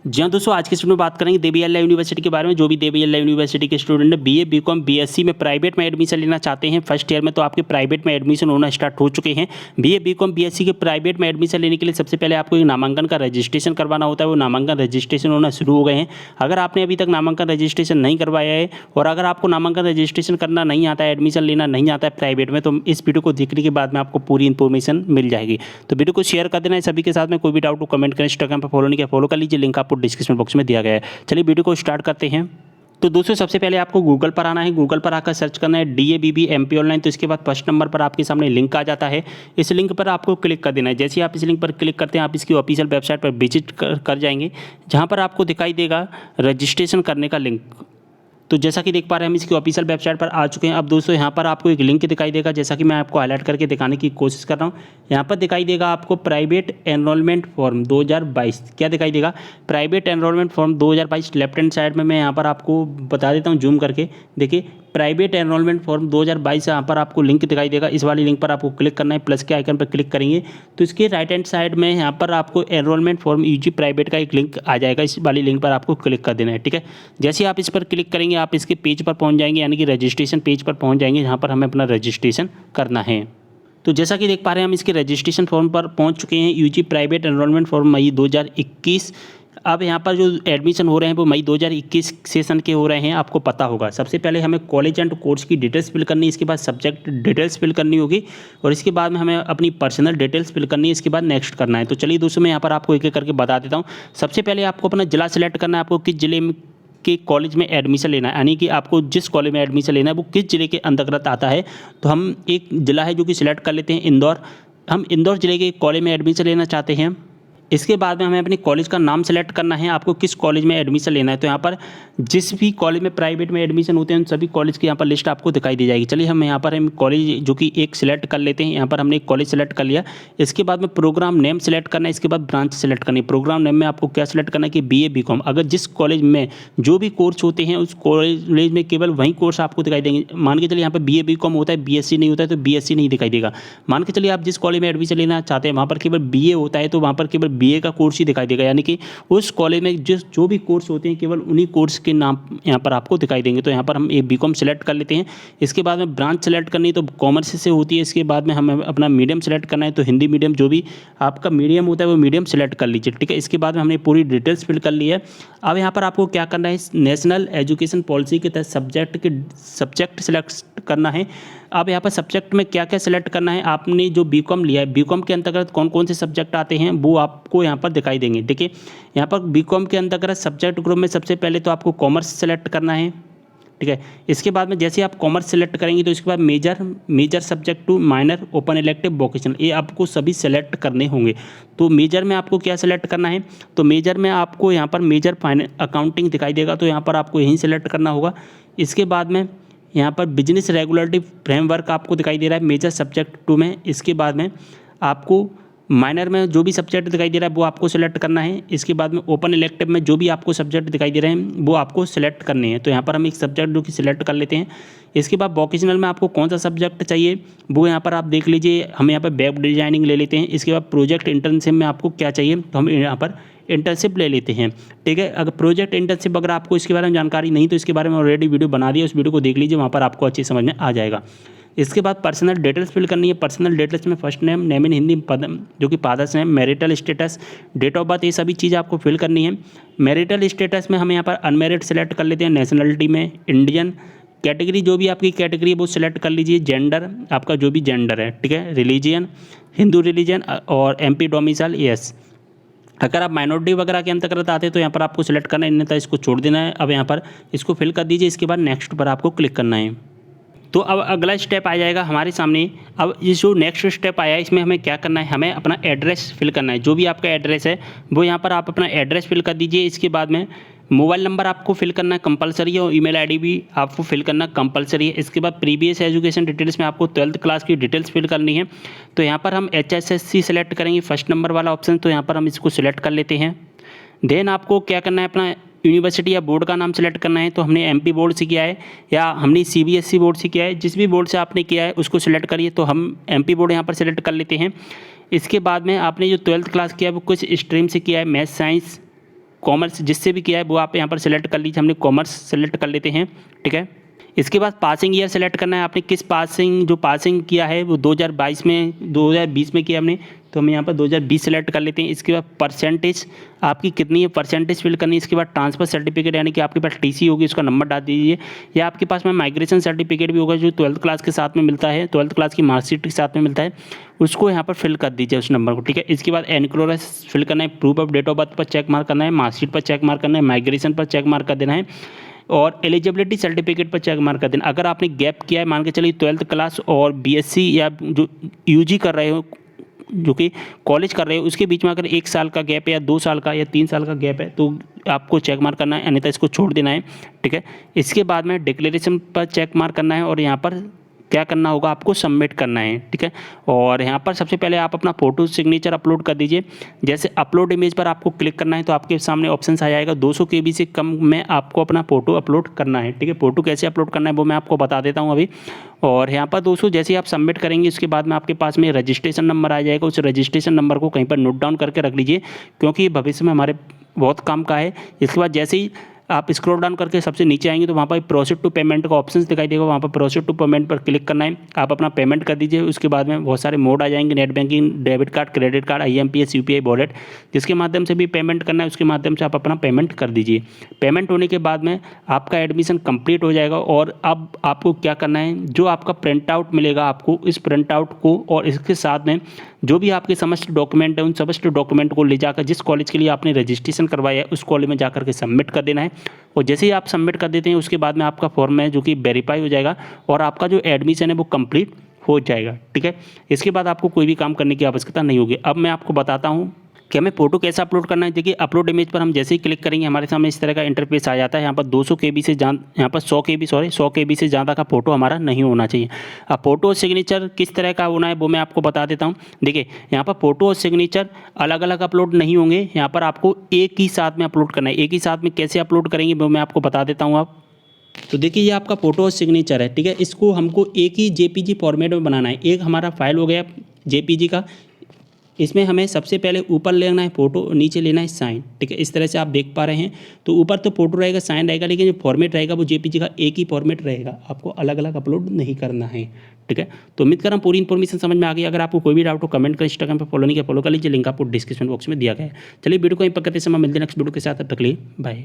जी हाँ दोस्तों, आज के स्टूडेंट में बात करेंगे देवी अल्लाह यूनिवर्सिटी के बारे में। जो भी देवी अल्लाह यूनिवर्सिटी के स्टूडेंट है बीए बीकॉम बीएससी में प्राइवेट में एडमिशन लेना चाहते हैं फर्स्ट ईयर में, तो आपके प्राइवेट में एडमिशन होना स्टार्ट हो चुके हैं। बीए बीकॉम बीएससी के प्राइवेट में एडमिशन लेने के लिए सबसे पहले आपको एक नामांकन का रजिस्ट्रेशन करवाना होता है। वो नामांकन रजिस्ट्रेशन होना शुरू हो गए हैं। अगर आपने अभी तक नामांकन रजिस्ट्रेशन नहीं करवाया है और अगर आपको नामांकन रजिस्ट्रेशन करना नहीं आता है, एडमिशन लेना नहीं आता है प्राइवेट में, तो इस वीडियो को देखने के बाद में आपको पूरी इन्फॉर्मेशन मिल जाएगी। तो वीडियो को शेयर कर देना है सभी के साथ में। कोई भी डाउट हो कमेंट करें, इंस्टाग्राम पर फॉलो नहीं किया फॉलो कर लीजिए, लिंक आपको डिस्क्रिप्शन बॉक्स में दिया गया है। चलिए वीडियो को स्टार्ट करते हैं। तो दोस्तों सबसे पहले आपको गूगल पर आना है। गूगल पर आकर सर्च करना है DABB MP ऑनलाइन। तो इसके बाद फर्स्ट नंबर पर आपके सामने लिंक आ जाता है। इस लिंक पर आपको क्लिक कर देना है। जैसे ही आप इस लिंक पर क्लिक करते हैं आप इसकी ऑफिशियल वेबसाइट पर विजिट कर जाएंगे, जहाँ पर आपको दिखाई देगा रजिस्ट्रेशन करने का लिंक। तो जैसा कि देख पा रहे हैं हम इसकी ऑफिशियल वेबसाइट पर आ चुके हैं। अब दोस्तों यहाँ पर आपको एक लिंक दिखाई देगा, जैसा कि मैं आपको हाईलाइट करके दिखाने की कोशिश कर रहा हूँ। यहाँ पर दिखाई देगा आपको प्राइवेट एनरोलमेंट फॉर्म 2022। क्या दिखाई देगा? Private enrolment form 2022। Left hand side में मैं यहाँ पर आपको बता देता हूँ जूम करके। देखिए प्राइवेट एनरोलमेंट फॉर्म 2022 यहाँ पर आपको लिंक दिखाई देगा। इस वाली लिंक पर आपको क्लिक करना है। प्लस के आइकन पर क्लिक करेंगे तो इसके राइट हैंड साइड में यहाँ पर आपको एनरोलमेंट फॉर्म यूजी प्राइवेट का एक लिंक आ जाएगा। इस वाली लिंक पर आपको क्लिक कर देना है, ठीक है। जैसे आप इस पर क्लिक करेंगे आप इसके पेज पर पहुँच जाएंगे, यानी कि रजिस्ट्रेशन पेज पर पहुँच जाएंगे, जहाँ पर हमें अपना रजिस्ट्रेशन करना है। तो जैसा कि देख पा रहे हैं हम इसके रजिस्ट्रेशन फॉर्म पर पहुंच चुके हैं। यूजी प्राइवेट एनरोलमेंट फॉर्म मई 2021। अब यहाँ पर जो एडमिशन हो रहे हैं वो मई 2021 सेशन के हो रहे हैं, आपको पता होगा। सबसे पहले हमें कॉलेज एंड कोर्स की डिटेल्स फिल करनी है, इसके बाद सब्जेक्ट डिटेल्स फिल करनी होगी और इसके बाद में हमें अपनी पर्सनल डिटेल्स फिल करनी है। इसके बाद नेक्स्ट करना है। तो चलिए दोस्तों मैं यहाँ पर आपको एक एक करके बता देता हूँ। सबसे पहले आपको अपना जिला सेलेक्ट करना है, आपको किस जिले में के कॉलेज में एडमिशन लेना है, यानी कि आपको जिस कॉलेज में एडमिशन लेना है वो किस जिले के अंतर्गत आता है। तो हम एक जिला है जो कि सिलेक्ट कर लेते हैं इंदौर। हम इंदौर जिले के कॉलेज में एडमिशन लेना चाहते हैं। इसके बाद में हमें अपने कॉलेज का नाम सेलेक्ट करना है, आपको किस कॉलेज में एडमिशन लेना है। तो यहाँ पर जिस भी कॉलेज में प्राइवेट में एडमिशन होते हैं उन सभी कॉलेज की यहाँ पर लिस्ट आपको दिखाई दी जाएगी। चलिए हम यहाँ पर हम कॉलेज जो कि एक सिलेक्ट कर लेते हैं। यहाँ पर हमने एक कॉलेज सेलेक्ट कर लिया। इसके बाद में प्रोग्राम नेम सेलेक्ट करना है, इसके बाद ब्रांच सेलेक्ट करनी है। प्रोग्राम नेम में आपको क्या सेलेक्ट करना है कि BA BCom। अगर जिस कॉलेज में जो भी कोर्स होते हैं उस कॉलेज में केवल वही कोर्स आपको दिखाई देंगे। मान के चलिए यहाँ पर BA BCom होता है, BSc नहीं होता है तो BSc नहीं दिखाई देगा। मान के चलिए आप जिस कॉलेज में एडमिशन लेना चाहते हैं वहाँ पर केवल BA होता है तो वहाँ पर केवल BA का कोर्स ही दिखाई देगा, यानी कि उस कॉलेज में जो भी कोर्स होते हैं केवल उन्हीं कोर्स के नाम यहाँ पर आपको दिखाई देंगे। तो यहाँ पर हम BCom सेलेक्ट कर लेते हैं। इसके बाद में ब्रांच सेलेक्ट करनी है तो कॉमर्स से होती है। इसके बाद में हमें अपना मीडियम सेलेक्ट करना है, तो हिंदी मीडियम जो भी आपका मीडियम होता है वो मीडियम सेलेक्ट कर लीजिए, ठीक है। इसके बाद में हमने पूरी डिटेल्स फिल कर ली है। अब यहाँ पर आपको क्या करना है, नेशनल एजुकेशन पॉलिसी के तहत सब्जेक्ट सेलेक्ट करना है। अब यहाँ पर सब्जेक्ट में क्या क्या सेलेक्ट करना है, आपने जो BCom लिया है BCom के अंतर्गत कौन कौन से सब्जेक्ट आते हैं वो आपको यहाँ पर दिखाई देंगे, ठीक है। यहाँ पर BCom के अंतर्गत सब्जेक्ट ग्रुप में सबसे पहले तो आपको कॉमर्स सेलेक्ट करना है, ठीक है। इसके बाद में जैसे आप कॉमर्स सेलेक्ट करेंगे तो इसके बाद major subject to minor open elective vocational, ये आपको सभी सेलेक्ट करने होंगे। तो मेजर में आपको क्या सेलेक्ट करना है, तो मेजर में आपको यहाँ पर मेजर अकाउंटिंग दिखाई देगा, तो यहाँ पर आपको यही सेलेक्ट करना होगा। इसके बाद में यहाँ पर बिजनेस रेगुलेटरी फ्रेमवर्क आपको दिखाई दे रहा है मेजर सब्जेक्ट 2 में। इसके बाद में आपको माइनर में जो भी सब्जेक्ट दिखाई दे रहा है वो आपको सेलेक्ट करना है। इसके बाद में ओपन इलेक्टिव में जो भी आपको सब्जेक्ट दिखाई दे रहे हैं वो आपको सेलेक्ट करने हैं। तो यहाँ पर हम एक सब्जेक्ट जो कि सिलेक्ट कर लेते हैं। इसके बाद वोकेशनल में आपको कौन सा सब्जेक्ट चाहिए वो यहाँ पर आप देख लीजिए। हम यहाँ पर वेब डिजाइनिंग ले लेते हैं। इसके बाद प्रोजेक्ट इंटर्नशिप में आपको क्या चाहिए तो हम यहाँ पर इंटर्नशिप ले लेते हैं, ठीक है। अगर प्रोजेक्ट इंटर्नशिप अगर आपको इसके बारे में जानकारी नहीं तो इसके बारे में ऑलरेडी वीडियो बना दिया, उस वीडियो को देख लीजिए, वहाँ पर आपको अच्छी समझ में आ जाएगा। इसके बाद पर्सनल डिटेल्स फिल करनी है। पर्सनल डिटेल्स में first name, name in Hindi पदम जो कि father's name, marital status, date of birth, ये सभी चीज़ आपको फिल करनी है। मैरिटल स्टेटस में हम यहाँ पर अनमेरिड सेलेक्ट कर लेते हैं। नेशनलिटी में इंडियन, कैटेगरी जो भी आपकी कैटेगरी है वो सिलेक्ट कर लीजिए। जेंडर आपका जो भी जेंडर है, ठीक है। रिलीजियन हिंदू रिलीजियन और MP डोमिसाइल यस। अगर आप माइनॉरिटी वगैरह के अंतर्गत आते हैं तो यहाँ पर आपको सिलेक्ट करना है, अन्यथा इसको छोड़ देना है। अब यहाँ पर इसको फिल कर दीजिए। इसके बाद नेक्स्ट पर आपको क्लिक करना है। तो अब अगला स्टेप आ जाएगा हमारे सामने। अब ये जो नेक्स्ट स्टेप आया है इसमें हमें क्या करना है, हमें अपना एड्रेस फिल करना है। जो भी आपका एड्रेस है वो यहाँ पर आप अपना एड्रेस फिल कर दीजिए। इसके बाद में मोबाइल नंबर आपको फिल करना कंपलसरी है और ईमेल आईडी भी आपको फिल करना कंपलसरी है। इसके बाद प्रीवियस एजुकेशन डिटेल्स में आपको 12th क्लास की डिटेल्स फिल करनी है। तो यहाँ पर हम HSSC सेलेक्ट करेंगे, फर्स्ट नंबर वाला ऑप्शन। तो यहाँ पर हम इसको सिलेक्ट कर लेते हैं। देन आपको क्या करना है, अपना यूनिवर्सिटी या बोर्ड का नाम सेलेक्ट करना है। तो हमने MP बोर्ड से किया है या हमने CBSE बोर्ड से किया है, जिस भी बोर्ड से आपने किया है उसको सिलेक्ट करिए। तो हम MP बोर्ड यहाँ पर सिलेक्ट कर लेते हैं। इसके बाद में आपने जो 12th क्लास किया है वो कुछ स्ट्रीम से किया है, मैथ साइंस, कॉमर्स जिससे भी किया है वो आप यहाँ पर सिलेक्ट कर लीजिए। हमने कॉमर्स सेलेक्ट कर लेते हैं, ठीक है। इसके बाद पासिंग ईयर सेलेक्ट करना है आपने, किस जो पासिंग किया है वो 2020 में किया हमने, तो हम यहाँ पर 2020 सेलेक्ट कर लेते हैं। इसके बाद परसेंटेज आपकी कितनी है, परसेंटेज फिल करनी है। इसके बाद ट्रांसफर सर्टिफिकेट यानी कि आपके पास टीसी होगी, उसका नंबर डाल दीजिए, या आपके पास में माइग्रेशन सर्टिफिकेट भी होगा जो 12th क्लास के साथ में मिलता है, 12th क्लास की मार्कशीट के साथ में मिलता है, उसको यहाँ पर फिल कर दीजिए उस नंबर को, ठीक है। इसके बाद एनक्लोरस फिल करना है, proof of date of birth पर चेक मार्क करना है, मार्कशीट पर चेक मार्क करना है, माइग्रेशन पर चेक मार्क कर देना है, और एलिजिबिलिटी सर्टिफिकेट पर चेक मार्क कर देना। अगर आपने गैप किया है, मान के चलिए 12th क्लास और बीएससी या जो यूजी कर रहे हो, जो कि कॉलेज कर रहे हो, उसके बीच में अगर 1 साल का गैप है या 2 साल का या 3 साल का गैप है तो आपको चेक मार्क करना है, अन्यथा इसको छोड़ देना है, ठीक है। इसके बाद में डिक्लेरेशन पर चेक मार्क करना है और यहाँ पर क्या करना होगा, आपको सबमिट करना है, ठीक है। और यहाँ पर सबसे पहले आप अपना फ़ोटो सिग्नेचर अपलोड कर दीजिए। जैसे अपलोड इमेज पर आपको क्लिक करना है तो आपके सामने ऑप्शन आ जाएगा 200 KB से कम में आपको अपना फ़ोटो अपलोड करना है, ठीक है। फ़ोटो कैसे अपलोड करना है वो मैं आपको बता देता हूँ अभी। और यहाँ पर दोस्तों जैसे ही आप सबमिट करेंगे उसके बाद में आपके पास में रजिस्ट्रेशन नंबर आ जाएगा। उस रजिस्ट्रेशन नंबर को कहीं पर नोट डाउन करके रख लीजिए, क्योंकि भविष्य में हमारे बहुत काम का है। इसके बाद जैसे ही आप स्क्रॉल डाउन करके सबसे नीचे आएंगे तो वहाँ पर प्रोसीड टू पेमेंट का ऑप्शन दिखाई देगा, वहाँ पर प्रोसीड टू पेमेंट पर क्लिक करना है, आप अपना पेमेंट कर दीजिए। उसके बाद में बहुत सारे मोड आ जाएंगे, net banking, debit card, credit card, IMPS, UPI wallet, जिसके माध्यम से भी पेमेंट करना है, उसके माध्यम से आप अपना पेमेंट कर दीजिए। पेमेंट होने के बाद में आपका एडमिशन कंप्लीट हो जाएगा। और अब आपको क्या करना है, जो आपका प्रिंट आउट मिलेगा आपको, इस प्रिंट आउट को और इसके साथ में जो भी आपके समस्त डॉक्यूमेंट है, उन समस्त डॉक्यूमेंट को ले जाकर जिस कॉलेज के लिए आपने रजिस्ट्रेशन करवाया है उस कॉलेज में जाकर के सबमिट कर देना है। और जैसे ही आप सबमिट कर देते हैं उसके बाद में आपका फॉर्म है जो कि वेरीफाई हो जाएगा और आपका जो एडमिशन है वो कंप्लीट हो जाएगा, ठीक है। इसके बाद आपको कोई भी काम करने की आवश्यकता नहीं होगी। अब मैं आपको बताता हूँ कि हमें फ़ोटो कैसे अपलोड करना है। देखिए अपलोड इमेज पर हम जैसे ही क्लिक करेंगे हमारे सामने इस तरह का इंटरफेस आ जाता है। यहाँ पर 200 KB से यहाँ पर 100 KB से ज़्यादा का फ़ोटो हमारा नहीं होना चाहिए। अब फ़ोटो और सिग्नेचर किस तरह का होना है वो मैं आपको बता देता हूँ। देखिए यहाँ पर फ़ोटो और सिग्नेचर अलग अलग अपलोड नहीं होंगे, यहाँ पर आपको एक ही साथ में अपलोड करना है। एक ही साथ में कैसे अपलोड करेंगे वो मैं आपको बता देता हूँ। आप तो देखिए ये आपका फ़ोटो और सिग्नेचर है, ठीक है। इसको हमको एक ही JPG फॉर्मेट में बनाना है। एक हमारा फाइल हो गया JPG का, इसमें हमें सबसे पहले ऊपर लेना है फ़ोटो, नीचे लेना है साइन, ठीक है। इस तरह से आप देख पा रहे हैं। तो ऊपर तो फ़ोटो रहेगा, साइन रहेगा, लेकिन जो फॉर्मेट रहेगा वो JPG का एक ही फॉर्मेट रहेगा, आपको अलग अलग अपलोड नहीं करना है, ठीक है। तो उम्मीद कर रहा हूँ पूरी इन्फॉर्मेशन समझ में आ गई। अगर आपको कोई भी डाउट हो कमेंट कर, इंस्टाग्राम पर फॉलो नहीं किया फॉलो कर लीजिए, लिंक आपको डिस्क्रिप्शन बॉक्स में दिया गया है। चलिए वीडियो को यहीं पर करते समय मिलते हैं नेक्स्ट वीडियो के साथ, तब तक के लिए बाय।